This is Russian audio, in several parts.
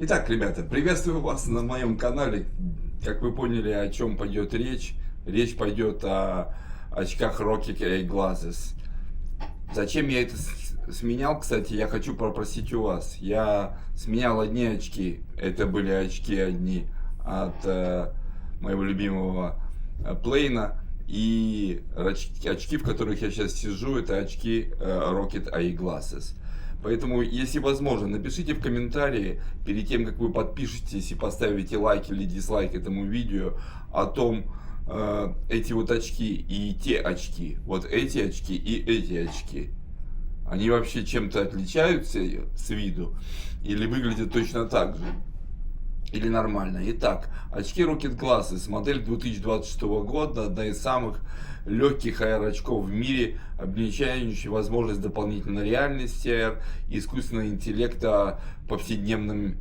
Итак, ребята, приветствую вас на моем канале. Как вы поняли, о чем пойдет речь? Речь пойдет о очках Rocket Glasses. Зачем я это сменял, кстати, я хочу попросить у вас. Я сменял одни очки. Это были очки одни от моего любимого Плейна. И очки, в которых я сейчас сижу, это очки Rocket Glasses. Поэтому, если возможно, напишите в комментарии, перед тем, как вы подпишетесь и поставите лайк или дизлайк этому видео, о том, эти вот очки и те очки, вот эти очки и эти очки, они вообще чем-то отличаются с виду или выглядят точно так же? Или нормально? Итак, очки Rocket Glasses, модель 2026 года, одна из самых легких AR-очков в мире, облегчающая возможность дополнительной реальности AR и искусственного интеллекта в повседневной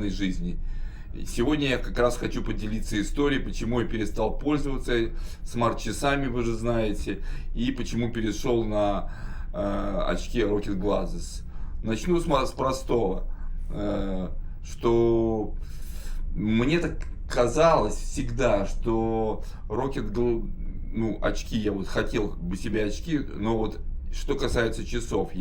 жизни. Сегодня я как раз хочу поделиться историей, почему я перестал пользоваться смарт-часами, вы же знаете, и почему перешел на очки Rocket Glasses. Начну с простого. Что мне так казалось всегда, что очки, я вот хотел бы себе очки, но вот что касается часов,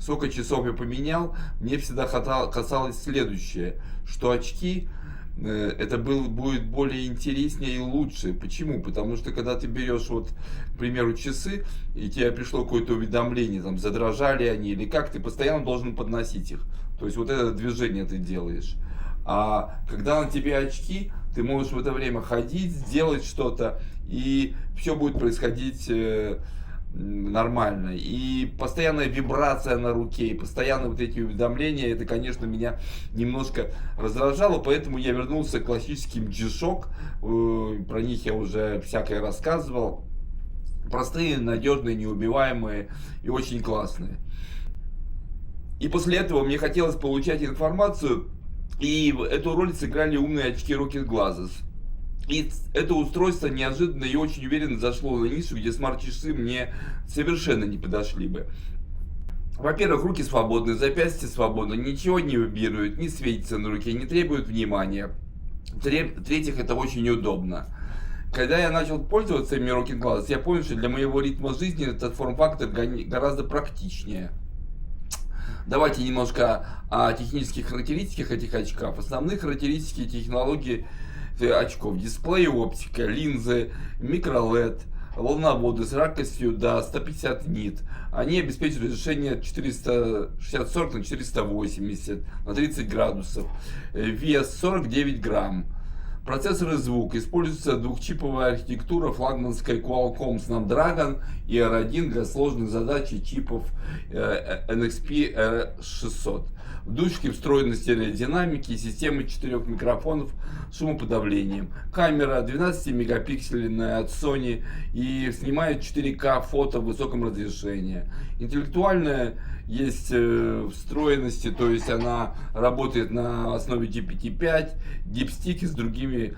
сколько часов я поменял, мне всегда касалось следующее, что очки это будет более интереснее и лучше. Почему? Потому что когда ты берешь, вот, к примеру, часы, и тебе пришло какое-то уведомление, там, задрожали они или как, ты постоянно должен подносить их. То есть вот это движение ты делаешь. А когда на тебе очки, ты можешь в это время ходить, сделать что-то, и все будет происходить нормально. И постоянная вибрация на руке, и постоянно вот эти уведомления, это, конечно, меня немножко раздражало, поэтому я вернулся к классическим G-Shock, про них я уже всякое рассказывал. Простые, надежные, неубиваемые и очень классные. И после этого мне хотелось получать информацию, и эту роль сыграли умные очки Rocket Glasses. И это устройство неожиданно и очень уверенно зашло на нишу, где смарт-часы мне совершенно не подошли бы. Во-первых, руки свободны, запястья свободны, ничего не вибрирует, не светится на руке, не требует внимания. В-третьих, это очень удобно. Когда я начал пользоваться ими Rocket Glasses, я понял, что для моего ритма жизни этот форм-фактор гораздо практичнее. Давайте немножко о технических характеристиках этих очков. Основные характеристики технологии очков: дисплей, оптика, линзы, микро-LED, волноводы с яркостью до 150 нит. Они обеспечивают разрешение 460-40 на 480 на 30 градусов. Вес 49 грамм. Процессор и звук. Используется двухчиповая архитектура флагманской Qualcomm Snapdragon и R1 для сложных задач и чипов NXP R600. В душке встроены стереодинамики и системы 4 микрофонов с шумоподавлением. Камера 12-мегапиксельная от Sony и снимает 4К фото в высоком разрешении. Интеллектуальная есть встроенности, то есть она работает на основе GPT-5, DeepSeek и с другими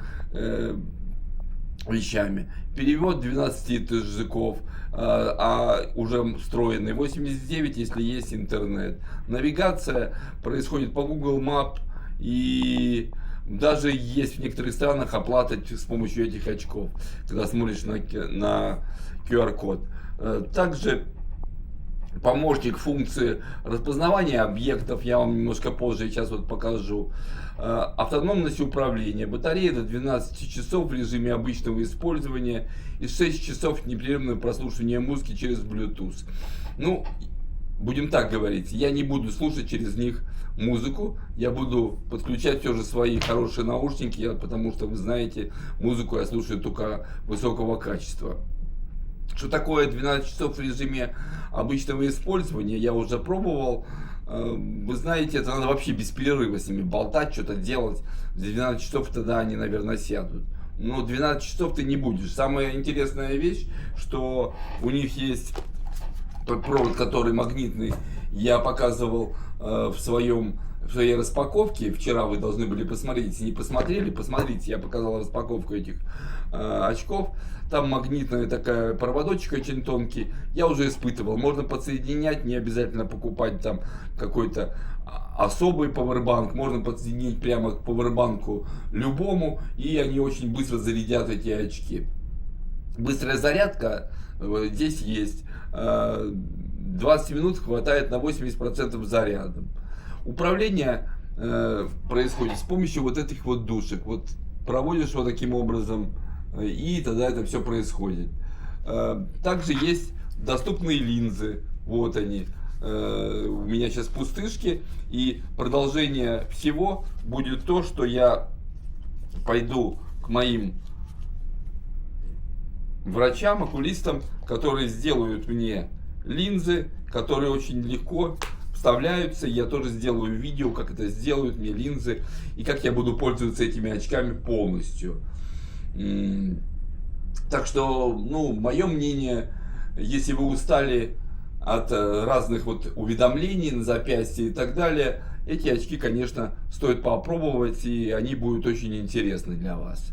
вещами. Перевод 12 языков, а уже встроенный 89, если есть интернет. Навигация происходит по Google Map, и даже есть в некоторых странах оплата с помощью этих очков, когда смотришь на QR-код. Также помощник функции распознавания объектов, я вам немножко позже сейчас вот покажу. Автономность управления, батарея до 12 часов в режиме обычного использования и 6 часов непрерывного прослушивания музыки через Bluetooth. Ну, будем так говорить, я не буду слушать через них музыку, я буду подключать все же свои хорошие наушники, потому что, вы знаете, музыку я слушаю только высокого качества. Что такое 12 часов в режиме обычного использования, я уже пробовал. Вы знаете, это надо вообще без перерыва с ними болтать, что-то делать. За 12 часов тогда они, наверное, сядут. Но 12 часов ты не будешь. Самая интересная вещь, что у них есть тот провод, который магнитный. Я показывал в своей распаковке. Вчера вы должны были посмотреть. Если не посмотрели, посмотрите. Я показал распаковку этих очков. Там магнитная такая проводочек очень тонкий. Я уже испытывал. Можно подсоединять, не обязательно покупать там какой-то особый пауэрбанк. Можно подсоединить прямо к пауэрбанку любому, и они очень быстро зарядят эти очки. Быстрая зарядка здесь есть. 20 минут хватает на 80% заряда. Управление происходит с помощью вот этих вот душек. Вот проводишь вот таким образом, и тогда это все происходит. Также есть доступные линзы. Вот они. У меня сейчас пустышки. И продолжение всего будет то, что я пойду к моим врачам, окулистам, которые сделают мне линзы, которые очень легко вставляются. Я тоже сделаю видео, как это сделают мне линзы и как я буду пользоваться этими очками полностью. Так что, ну, мое мнение, если вы устали от разных вот уведомлений на запястье и так далее, эти очки, конечно, стоит попробовать, и они будут очень интересны для вас.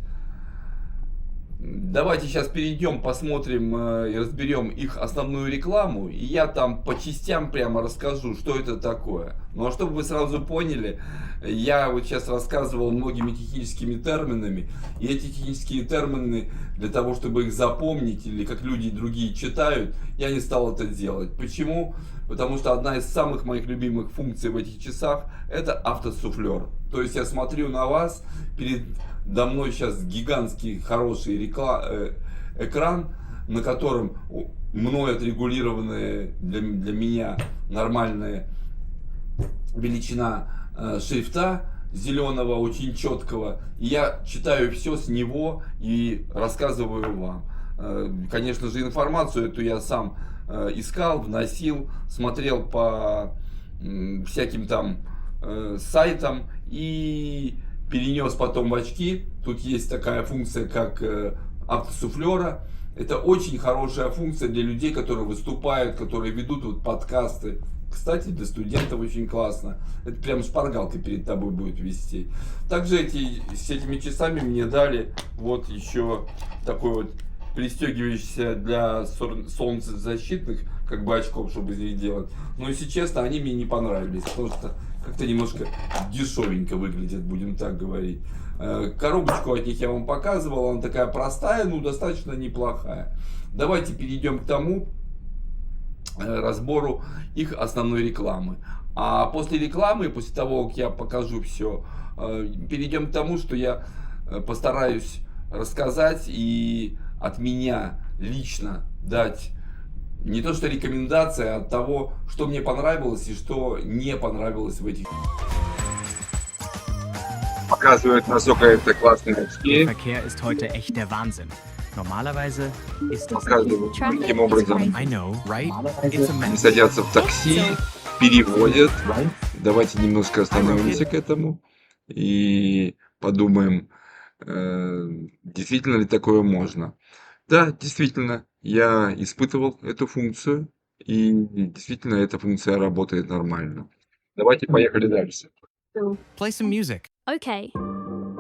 Давайте сейчас перейдем, посмотрим и разберем их основную рекламу. И я там по частям прямо расскажу, что это такое. Ну а чтобы вы сразу поняли, я вот сейчас рассказывал многими техническими терминами. И эти технические термины, для того, чтобы их запомнить, или как люди другие читают, я не стал это делать. Почему? Потому что одна из самых моих любимых функций в этих часах — это автосуфлер. То есть я смотрю на вас, передо мной сейчас гигантский хороший экран, на котором мной отрегулированная для меня нормальная величина шрифта зеленого, очень четкого. И я читаю все с него и рассказываю вам. Конечно же, информацию эту я сам искал, вносил, смотрел по всяким там сайтам и перенес потом в очки. Тут есть такая функция, как автосуфлера. Это очень хорошая функция для людей, которые выступают, которые ведут вот подкасты. Кстати, для студентов очень классно. Это прям шпаргалка перед тобой будет вести. Также с этими часами мне дали вот еще такой вот пристегивающийся для солнцезащитных как бы очков, чтобы здесь делать. Но если честно, они мне не понравились, потому что как-то немножко дешевенько выглядят, будем так говорить. Коробочку от них я вам показывал, она такая простая, но достаточно неплохая. Давайте перейдем к тому разбору их основной рекламы. А после рекламы, после того, как я покажу все, перейдем к тому, что я постараюсь рассказать и от меня лично дать не то что рекомендации, а от того, что мне понравилось и что не понравилось в этих. Показывает, насколько это классные очки. Verkehr ist heute echt der Wahnsinn. Normalerweise ist das Показывают, каким образом I know, right? It's a они mess. садятся в такси, переводят. Давайте немножко остановимся к этому и подумаем, действительно ли такое можно. Да, действительно, я испытывал эту функцию, и действительно эта функция работает нормально. Давайте поехали дальше. Play some music. Okay.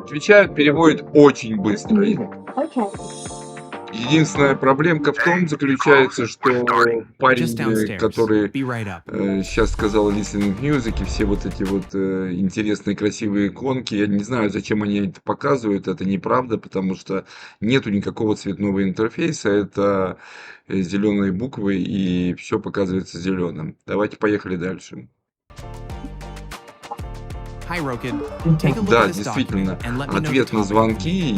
Отвечают, переводит очень быстро. Okay. Единственная проблемка в том заключается, что Just парень, downstairs. который Be right up. сейчас сказал listening music и все вот эти вот интересные красивые иконки, я не знаю, зачем они это показывают, это неправда, потому что нету никакого цветного интерфейса, это зеленые буквы и все показывается зеленым. Давайте поехали дальше. Hi, Rokid. Take a look Да, at this действительно, document and let me know the ответ на topic. звонки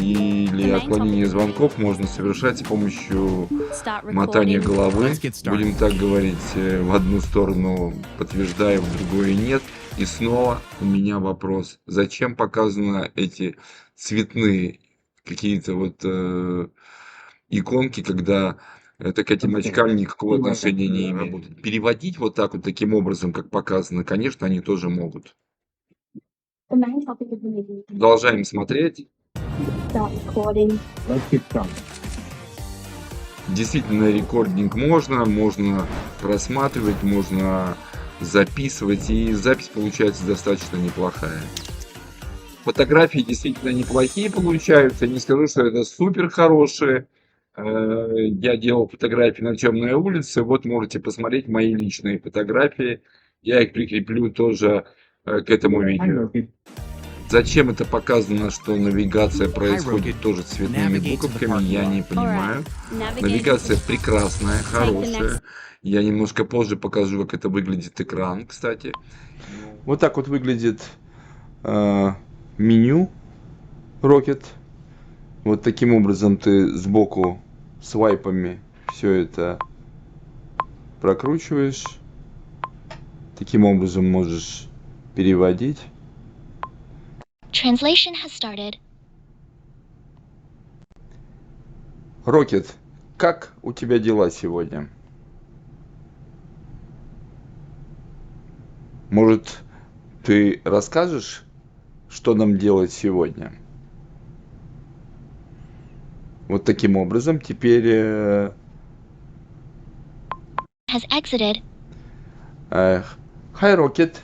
или отклонение звонков можно совершать с помощью Start мотания recording. головы, Let's get started. будем так говорить, в одну сторону подтверждаю, в другую нет. И снова у меня вопрос, зачем показаны эти цветные какие-то вот иконки, когда это к этим очкам никакого отношения не имеет. Переводить вот так вот таким образом, как показано, конечно, они тоже могут. The main topic of the meeting. Продолжаем смотреть. Start recording. Действительно, рекординг можно просматривать, можно записывать, и запись получается достаточно неплохая. Фотографии действительно неплохие получаются, не скажу, что это супер хорошие, Я делал фотографии на темной улице. Вот можете посмотреть мои личные фотографии. Я их прикреплю тоже к этому видео. Зачем это показано, что навигация происходит тоже цветными буковками, я не понимаю. Навигация прекрасная, хорошая. Я немножко позже покажу, как это выглядит экран, кстати. Вот так вот выглядит меню Rocket. Вот таким образом ты сбоку свайпами все это прокручиваешь. Таким образом можешь переводить. Translation has started. Rocket, как у тебя дела сегодня? Может, ты расскажешь, что нам делать сегодня? Вот таким образом теперь Has exited. Hi Rocket,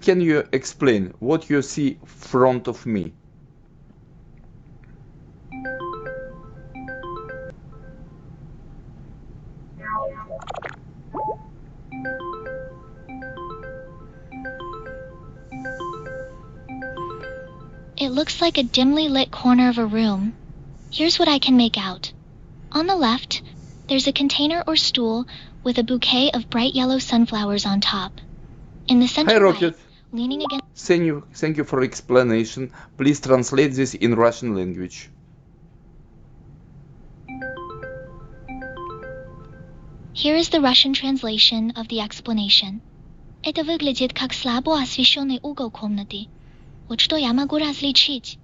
can you explain what you see front of me? It looks like a dimly lit corner of a room. Here's what I can make out. On the left, there's a container or stool with a bouquet of bright yellow sunflowers on top. In the center Hi right, Rocket, leaning against... thank you for explanation. Please translate this in Russian language. Here is the Russian translation of the explanation. Это выглядит как слабо освещенный угол комнаты. Вот что я могу различить.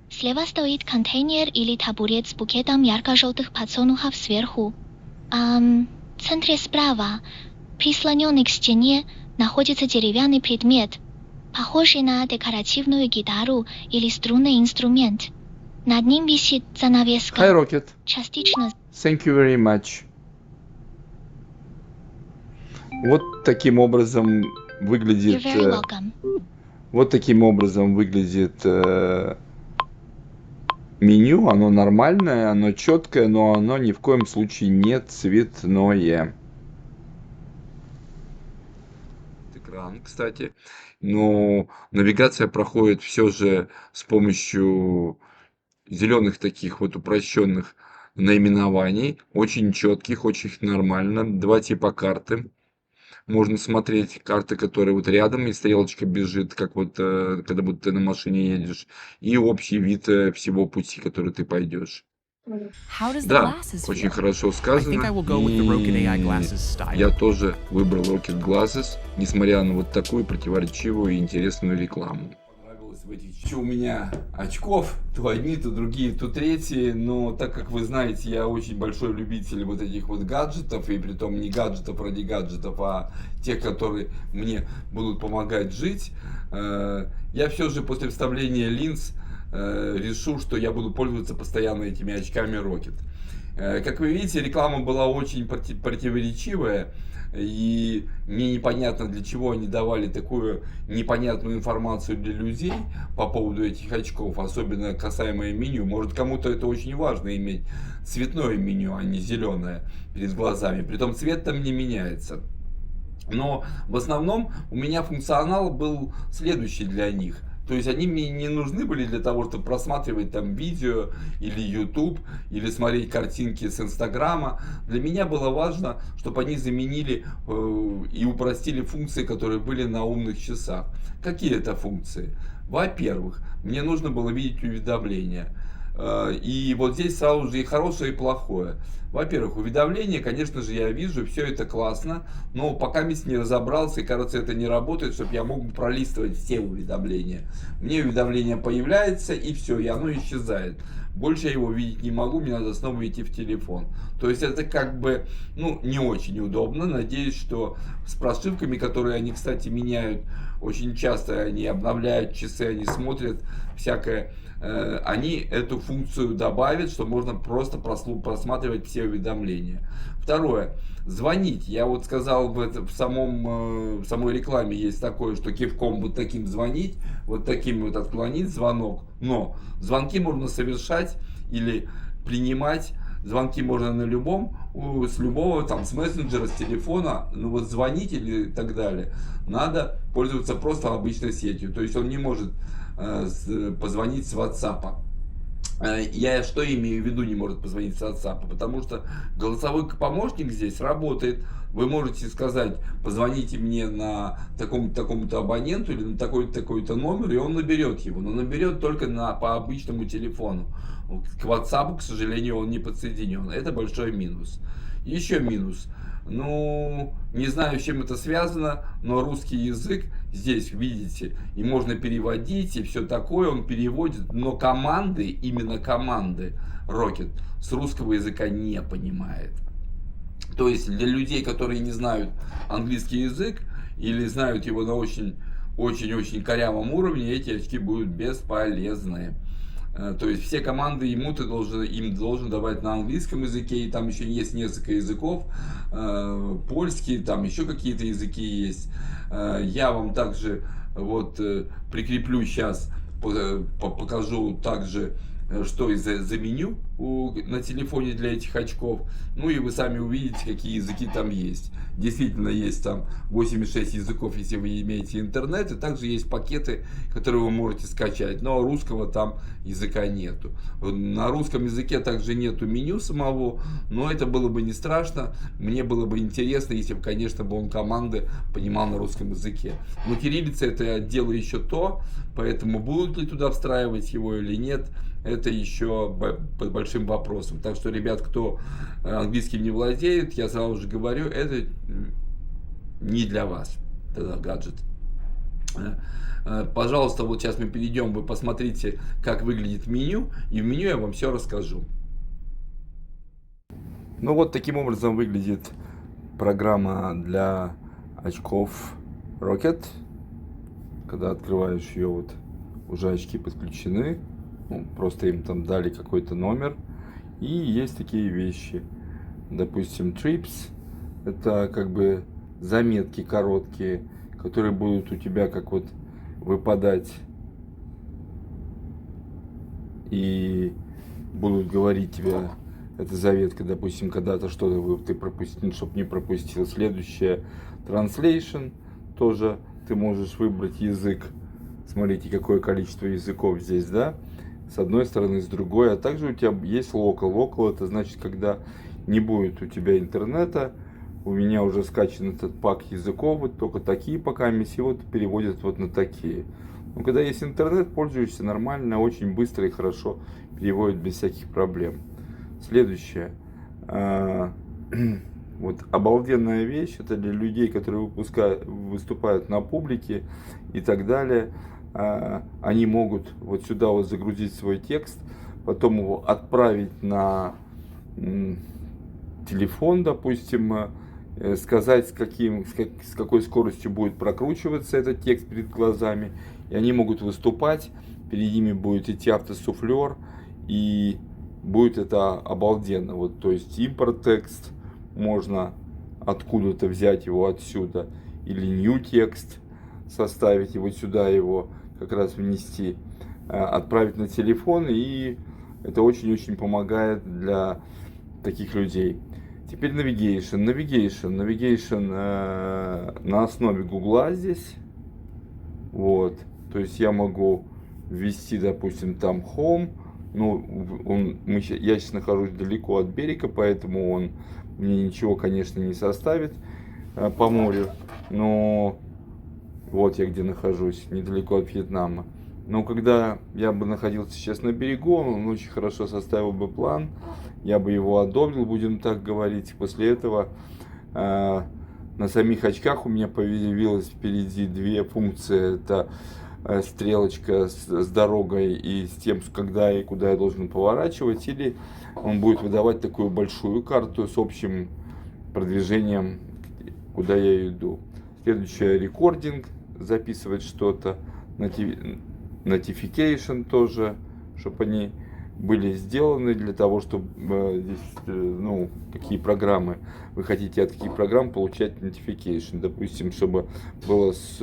Слева стоит контейнер или табурет с букетом ярко-желтых подсолнухов сверху. В центре справа, прислоненный к стене, находится деревянный предмет, похожий на декоративную гитару или струнный инструмент. Над ним висит занавеска. Hi Rocket, Частично... thank you very much. Вот таким образом выглядит... You're very welcome. Вот таким образом выглядит меню. Оно нормальное, оно четкое, но оно ни в коем случае не цветное. Экран, кстати. Но навигация проходит все же с помощью зеленых таких вот упрощенных наименований. Очень четких, очень нормально. Два типа карты. Можно смотреть карты, которые вот рядом, и стрелочка бежит, как вот когда будто ты на машине едешь, и общий вид всего пути, который ты пойдешь. How does the Да, glasses очень feel? хорошо I think сказано. I will go with the Rocket AI И glasses style. я тоже выбрал Rocket Glasses, несмотря на вот такую противоречивую и интересную рекламу. Понравилось в этих у меня очков, то одни, то другие, то третьи, но так как вы знаете, я очень большой любитель вот этих вот гаджетов, и притом не гаджетов ради гаджетов, а тех, которые мне будут помогать жить, я все же после вставления линз решу, что я буду пользоваться постоянно этими очками Rocket. Как вы видите, реклама была очень противоречивая, и мне непонятно, для чего они давали такую непонятную информацию для людей по поводу этих очков, особенно касаемо меню. Может, кому-то это очень важно иметь цветное меню, а не зеленое перед глазами. Притом цвет там не меняется. Но в основном у меня функционал был следующий для них. То есть они мне не нужны были для того, чтобы просматривать там видео или YouTube, или смотреть картинки с Инстаграма. Для меня было важно, чтобы они заменили и упростили функции, которые были на умных часах. Какие это функции? Во-первых, мне нужно было видеть уведомления. И вот здесь сразу же и хорошее, и плохое. Во-первых, уведомления, конечно же, я вижу, все это классно, но пока не разобрался, и кажется, это не работает, чтобы я мог пролистывать все уведомления. Мне уведомление появляется, и все, и оно исчезает. Больше я его видеть не могу, мне надо снова идти в телефон. То есть это как бы, не очень удобно. Надеюсь, что с прошивками, которые они, кстати, меняют очень часто, они обновляют часы, они смотрят всякое, они эту функцию добавят, что можно просто просматривать все уведомления. Второе. Звонить. Я вот сказал, в самой рекламе есть такое, что кивком вот таким звонить, вот таким вот отклонить звонок. Но звонки можно совершать или принимать звонки можно на любом, с любого, там, с мессенджера, с телефона, ну вот звонить или так далее, надо пользоваться просто обычной сетью. То есть он не может позвонить с WhatsApp. Я что имею в виду, не может позвонить с WhatsApp? Потому что голосовой помощник здесь работает. Вы можете сказать, позвоните мне на такому-то абоненту или на такой-то номер, и он наберет его. Но наберет только по обычному телефону. К WhatsApp, к сожалению, он не подсоединен. Это большой минус. Еще минус. Ну, не знаю, с чем это связано, но русский язык здесь, видите, и можно переводить, и все такое, он переводит, но команды, именно команды Rocket с русского языка не понимает. То есть для людей, которые не знают английский язык или знают его на очень корявом уровне, эти очки будут бесполезны. То есть все команды им должен давать на английском языке, и там еще есть несколько языков, польский, там еще какие-то языки есть. Я вам также вот прикреплю сейчас, покажу также, что за меню на телефоне для этих очков. Ну и вы сами увидите, какие языки там есть. Действительно есть там 86 языков, если вы имеете интернет, и также есть пакеты, которые вы можете скачать, но русского там языка нету. На русском языке также нету меню самого, но это было бы не страшно. Мне было бы интересно, если бы, конечно, он команды понимал на русском языке. Но кириллица — это дело еще то, поэтому будут ли туда встраивать его или нет, это еще под большим вопросом. Так что, ребят, кто английским не владеет, я сразу же говорю, это не для вас, этот гаджет. Пожалуйста, вот сейчас мы перейдем, вы посмотрите, как выглядит меню, и в меню я вам все расскажу. Ну вот таким образом выглядит программа для очков Rocket. Когда открываешь ее, вот уже очки подключены. Ну, просто им там дали какой-то номер. И есть такие вещи. Допустим, trips. Это как бы заметки короткие, которые будут у тебя как вот выпадать. И будут говорить тебе, это заветка, допустим, когда-то что-то ты пропустил, чтобы не пропустил. Следующее translation. Тоже ты можешь выбрать язык. Смотрите, какое количество языков здесь, да? С одной стороны, с другой. А также у тебя есть local. Local — это значит, когда не будет у тебя интернета. У меня уже скачан этот пак языков, вот только такие пока и вот переводят вот на такие. Но когда есть интернет, пользуешься нормально, очень быстро и хорошо переводит без всяких проблем. Следующее. Вот обалденная вещь, это для людей, которые выступают на публике и так далее. Они могут вот сюда вот загрузить свой текст, потом его отправить на телефон, допустим, сказать, с какой скоростью будет прокручиваться этот текст перед глазами, и они могут выступать, перед ними будет идти автосуфлер, и будет это обалденно. Вот, то есть импорт текст можно откуда-то взять его отсюда, или new текст составить, и вот сюда его как раз внести, отправить на телефон, и это очень-очень помогает для таких людей. Теперь Navigation на основе Гугла здесь. Вот, то есть я могу ввести, допустим, там Home. Ну, я сейчас нахожусь далеко от берега, поэтому он мне ничего, конечно, не составит по морю. Но вот я где нахожусь, недалеко от Вьетнама. Но когда я бы находился сейчас на берегу, он очень хорошо составил бы план. Я бы его одобрил, будем так говорить. После этого на самих очках у меня появилось впереди две функции. Это стрелочка с дорогой и с тем, когда и куда я должен поворачивать. Или он будет выдавать такую большую карту с общим продвижением, куда я иду. Следующее — рекординг, записывать что-то. Notification тоже, чтобы они были сделаны для того, чтобы здесь, ну, какие программы вы хотите, от каких программ получать notification. Допустим, чтобы было с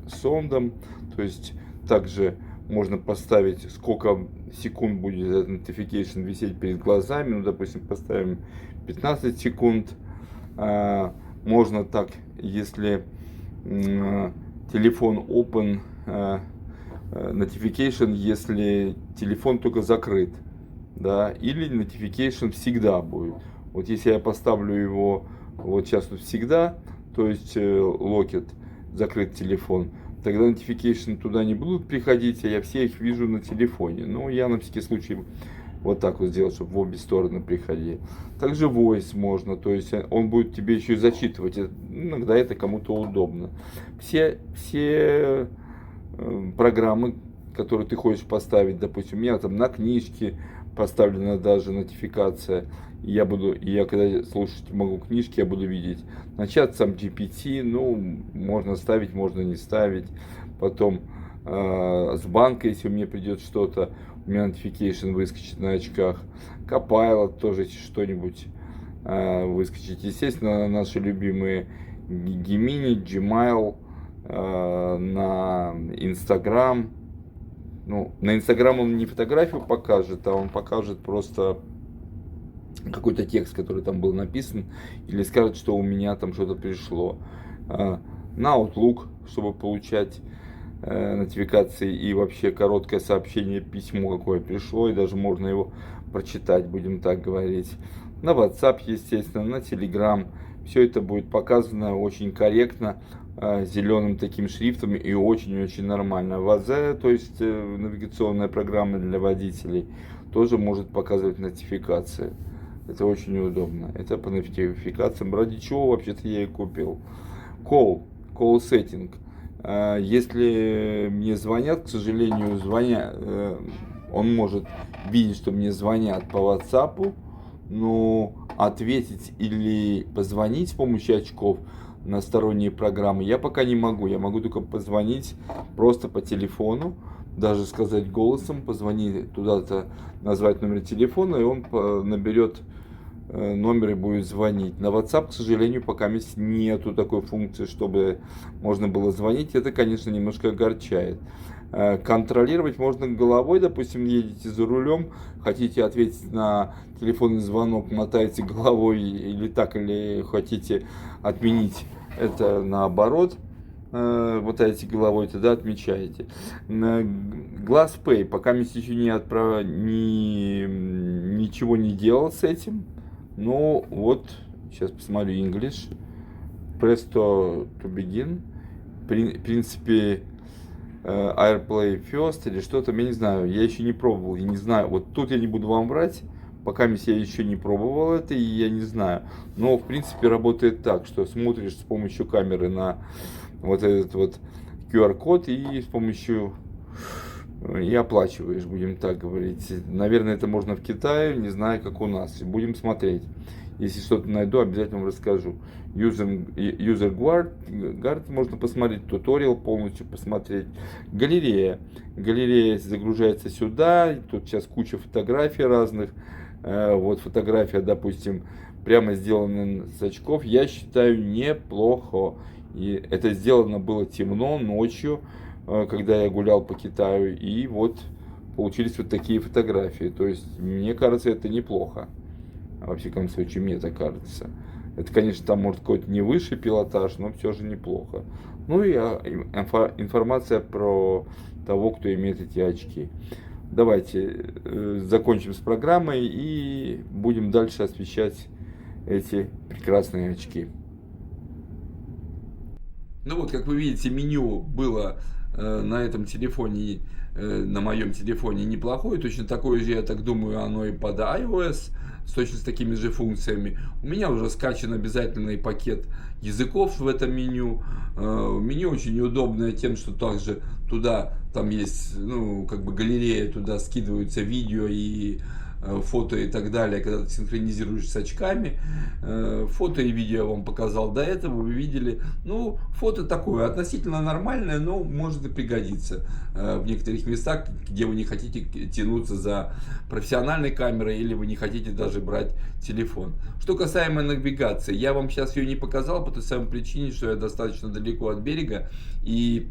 сондом, то есть также можно поставить, сколько секунд будет этот notification висеть перед глазами. Ну, допустим, поставим 15 секунд. Можно так, если телефон open notification, если телефон только закрыт, да, или notification всегда будет. Вот если я поставлю его вот сейчас тут всегда, то есть локет, закрыт телефон, тогда notification туда не будут приходить, а я все их вижу на телефоне. Но я на всякий случай вот так вот сделал, чтобы в обе стороны приходили. Также voice можно, то есть он будет тебе еще и зачитывать. Иногда это кому-то удобно. Все программы, которые ты хочешь поставить, допустим, у меня там на книжке поставлена даже нотификация. Я когда слушать могу книжки, я буду видеть. На чат сам GPT, ну, можно ставить, можно не ставить. Потом с банка, если мне придет что-то, у меня notification выскочит на очках. Copilot тоже что-нибудь выскочит. Естественно, наши любимые Gemini, Gmail, на Instagram. Ну, на Instagram он не фотографию покажет, а он покажет просто какой-то текст, который там был написан, или скажет, что у меня там что-то пришло. На Outlook, чтобы получать нотификации и вообще короткое сообщение, письмо какое пришло, и даже можно его прочитать, будем так говорить. На WhatsApp, естественно, на Telegram. Все это будет показано очень корректно, зеленым таким шрифтом и очень-очень нормально. ВАЗ, то есть навигационная программа для водителей, тоже может показывать нотификации. Это очень удобно. Это по нотификациям, ради чего вообще-то я и купил. Call setting. Если мне звонят, к сожалению, он может видеть, что мне звонят по WhatsApp, но ответить или позвонить с помощью очков на сторонние программы я пока не могу. Я могу только позвонить просто по телефону, даже сказать голосом, позвони туда-то, назвать номер телефона, и он наберет номер и будет звонить. На WhatsApp, к сожалению, пока нету такой функции, чтобы можно было звонить. Это, конечно, немножко огорчает. Контролировать можно головой, допустим, едете за рулем, хотите ответить на телефонный звонок, мотаете головой или так, или хотите отменить это наоборот, мотаете головой, тогда отмечаете. GlassPay, пока еще ничего не делал с этим, но вот, сейчас посмотрю English, Presto to begin, в принципе, AirPlay First или что-то, я не знаю, я еще не пробовал, я не знаю, вот тут я не буду вам врать, пока я еще не пробовал это, и я не знаю, но в принципе работает так, что смотришь с помощью камеры на вот этот вот QR-код и с помощью и оплачиваешь, будем так говорить. Наверное, это можно в Китае, не знаю, как у нас, будем смотреть. Если что-то найду, обязательно вам расскажу. User Guard можно посмотреть, туториал полностью посмотреть. Галерея загружается сюда, тут сейчас куча фотографий разных. Вот фотография, допустим, прямо сделана с очков, я считаю, неплохо. И это сделано было темно, ночью, когда я гулял по Китаю, и вот получились вот такие фотографии. То есть, мне кажется, это неплохо. Во всяком случае, мне так кажется. Это, конечно, там может какой-то не высший пилотаж, но все же неплохо. Ну и информация про того, кто имеет эти очки. Давайте закончим с программой и будем дальше освещать эти прекрасные очки. Ну вот, как вы видите, меню было на этом телефоне, на моем телефоне неплохое. Точно такое же, я так думаю, оно и под iOS, точно с такими же функциями. У меня уже скачан обязательный пакет языков в этом меню. Меню очень удобное тем, что также туда, там есть, ну, как бы галерея, туда скидываются видео и фото и так далее, когда ты синхронизируешь с очками. Фото и видео я вам показал до этого, вы видели. Ну, фото такое относительно нормальное, но может и пригодиться в некоторых местах, где вы не хотите тянуться за профессиональной камерой или вы не хотите даже брать телефон. Что касаемо навигации, я вам сейчас ее не показал по той самой причине, что я достаточно далеко от берега, и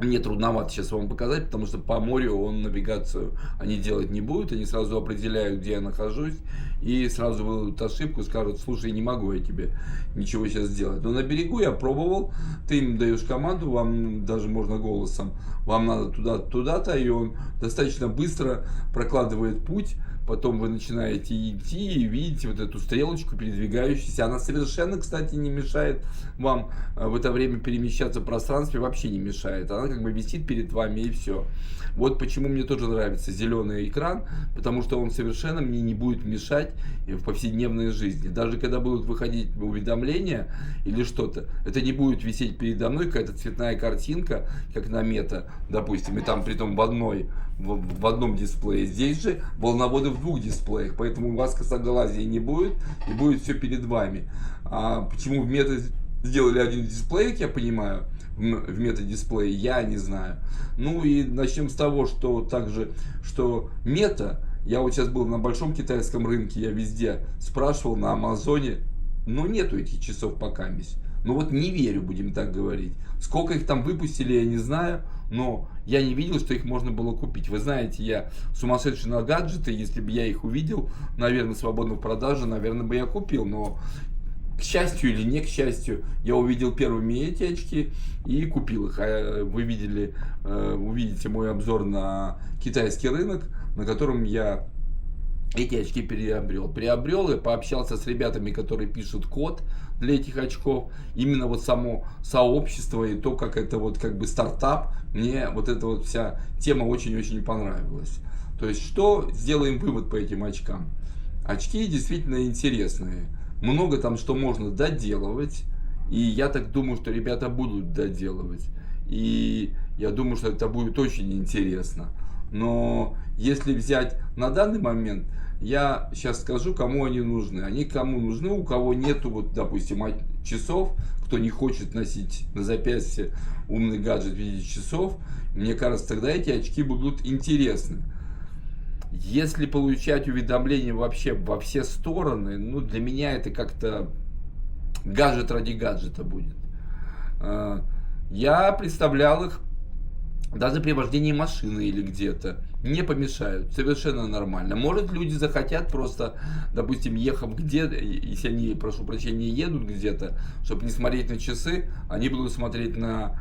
Мне трудновато сейчас вам показать, потому что по морю он навигацию они делать не будут, они сразу определяют, где я нахожусь, и сразу выдадут ошибку, скажут: слушай, не могу я тебе ничего сейчас сделать. Но на берегу я пробовал, ты им даешь команду, вам даже можно голосом, вам надо туда-то, и он достаточно быстро прокладывает путь. Потом вы начинаете идти и видите вот эту стрелочку передвигающуюся. Она совершенно, кстати, не мешает вам в это время перемещаться в пространстве, вообще не мешает. Она как бы висит перед вами, и все. Вот почему мне тоже нравится зеленый экран, потому что он совершенно мне не будет мешать в повседневной жизни. Даже когда будут выходить уведомления или что-то, это не будет висеть передо мной какая-то цветная картинка, как на мета, допустим, и там притом в одном дисплее. Здесь же волноводы в двух дисплеях, поэтому у вас косоглазия не будет, и будет все перед вами. А почему в мета сделали один дисплей, как я понимаю, в мета-дисплее, я не знаю. Ну и начнем с того, что также, что мета, я вот сейчас был на большом китайском рынке, я везде спрашивал, на Амазоне, но нету этих часов пока. Ну вот не верю, будем так говорить. Сколько их там выпустили, я не знаю, но я не видел, что их можно было купить. Вы знаете, я сумасшедший на гаджеты, если бы я их увидел, наверное, свободно в продаже, наверное, бы я купил, но к счастью или не к счастью, я увидел первыми эти очки и купил их. А вы увидите мой обзор на китайский рынок, на котором я эти очки приобрел и пообщался с ребятами, которые пишут код для этих очков. Именно вот само сообщество и то, как это вот как бы стартап, мне вот эта вот вся тема очень-очень понравилась. То есть, что сделаем вывод по этим очкам? Очки действительно интересные. Много там что можно доделывать. И я так думаю, что ребята будут доделывать. И я думаю, что это будет очень интересно. Но если взять на данный момент, я сейчас скажу, кому они нужны. Они кому нужны, у кого нету, вот, допустим, часов, кто не хочет носить на запястье умный гаджет в виде часов, мне кажется, тогда эти очки будут интересны. Если получать уведомления вообще во все стороны, ну, для меня это как-то гаджет ради гаджета будет. Я представлял их даже при вождении машины или где-то. Не помешают, совершенно нормально. Может, люди захотят просто, допустим, ехав где-то, если они, прошу прощения, едут где-то, чтобы не смотреть на часы, они будут смотреть на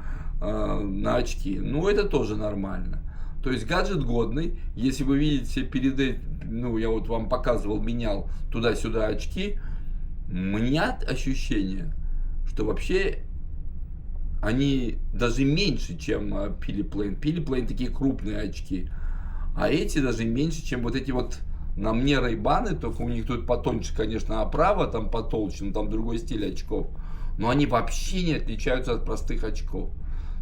очки. Ну, это тоже нормально. То есть гаджет годный. Если вы видите перед этим, ну, я вот вам показывал, менял туда-сюда очки, у меня ощущение, что вообще они даже меньше, чем Piliplane. Piliplane такие крупные очки. А эти даже меньше, чем вот эти вот на мне Ray-Ban, только у них тут потоньше, конечно, оправа, там потолще, но там другой стиль очков. Но они вообще не отличаются от простых очков.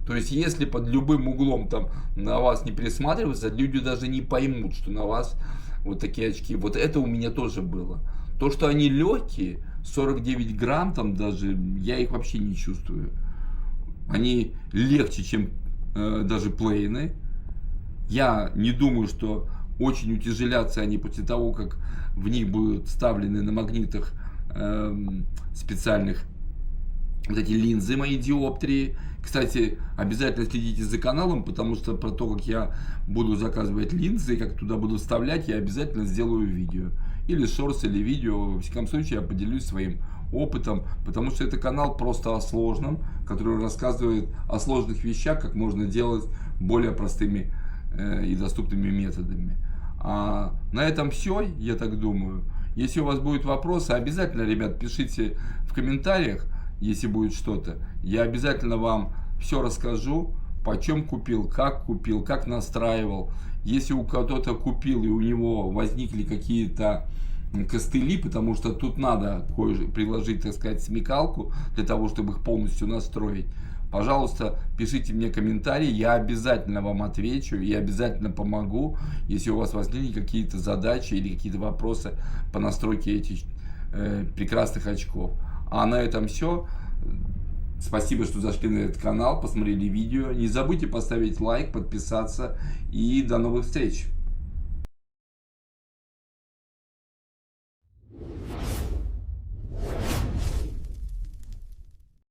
То есть, если под любым углом там на вас не присматриваться, люди даже не поймут, что на вас вот такие очки. Вот это у меня тоже было. То, что они легкие, 49 грамм там даже, я их вообще не чувствую. Они легче, чем даже плейны. Я не думаю, что очень утяжелятся они после того, как в них будут вставлены на магнитах специальных вот эти линзы мои диоптрии. Кстати, обязательно следите за каналом, потому что про то, как я буду заказывать линзы, как туда буду вставлять, я обязательно сделаю видео. Или шорс, или видео. Во всяком случае, я поделюсь своим опытом, потому что это канал просто о сложном, который рассказывает о сложных вещах, как можно делать более простыми и доступными методами. А на этом все, я так думаю. Если у вас будут вопросы, обязательно, ребят, пишите в комментариях, если будет что-то. Я обязательно вам все расскажу, почем купил, как настраивал. Если у кого-то купил и у него возникли какие-то костыли, потому что тут надо приложить, так сказать, смекалку для того, чтобы их полностью настроить. Пожалуйста, пишите мне комментарии, я обязательно вам отвечу и обязательно помогу, если у вас возникли какие-то задачи или какие-то вопросы по настройке этих прекрасных очков. А на этом все. Спасибо, что зашли на этот канал, посмотрели видео. Не забудьте поставить лайк, подписаться и до новых встреч.